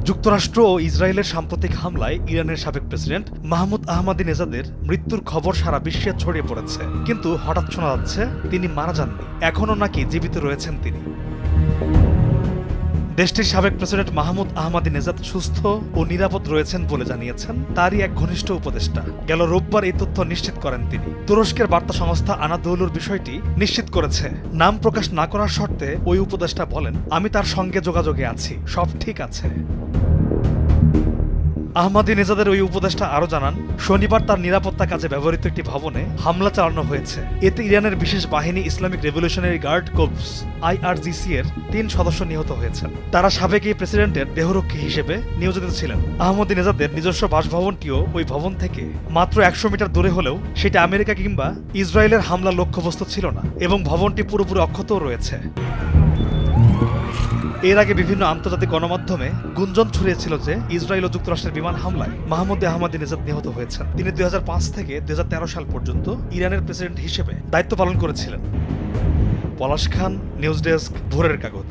যুক্তরাষ্ট্র ও ইসরায়েলের সাম্প্রতিক হামলায় ইরানের সাবেক প্রেসিডেন্ট মাহমুদ আহমাদিনেজাদের মৃত্যুর খবর সারা বিশ্বে ছড়িয়ে পড়েছে, কিন্তু হঠাৎ শোনা যাচ্ছে তিনি মারা যাননি, এখনও নাকি জীবিত রয়েছেন তিনি। দেশটির সাবেক প্রেসিডেন্ট মাহমুদ আহমাদিনেজাদ সুস্থ ও নিরাপদ রয়েছেন বলে জানিয়েছেন তারই এক ঘনিষ্ঠ উপদেষ্টা। গেল রোববার এই তথ্য নিশ্চিত করেন তিনি। তুরস্কের বার্তা সংস্থা আনাদোলুর বিষয়টি নিশ্চিত করেছে। নাম প্রকাশ না করার শর্তে ওই উপদেষ্টা বলেন, আমি তার সঙ্গে যোগাযোগে আছি, সব ঠিক আছে। আহমাদিনেজাদের ওই উপদেষ্টা আরও জানান, শনিবার তার নিরাপত্তা কাজে ব্যবহৃত একটি ভবনে হামলা চালানো হয়েছে। এতে ইরানের বিশেষ বাহিনী ইসলামিক রেভলিউশনারি গার্ড কোর্পস IRGC এর 3 সদস্য নিহত হয়েছেন। তারা সাবেক এই প্রেসিডেন্টের দেহরক্ষী হিসেবে নিয়োজিত ছিলেন। আহমদিনেজাদের নিজস্ব বাসভবনটিও ওই ভবন থেকে মাত্র 100 মিটার দূরে হলেও সেটা আমেরিকা কিংবা ইসরায়েলের হামলার লক্ষ্যবস্তু ছিল না, এবং ভবনটি পুরোপুরি অক্ষতও রয়েছে। এর আগে বিভিন্ন আন্তর্জাতিক গণমাধ্যমে গুঞ্জন ছড়িয়েছিল যে ইসরায়েল ও যুক্তরাষ্ট্রের বিমান হামলায় মাহমুদ আহমাদিনেজাদ নিহত হয়েছেন। তিনি 2005 থেকে 2013 সাল পর্যন্ত ইরানের প্রেসিডেন্ট হিসেবে দায়িত্ব পালন করেছিলেন। পলাশ খান, নিউজ ডেস্ক, ভোরের কাগজ।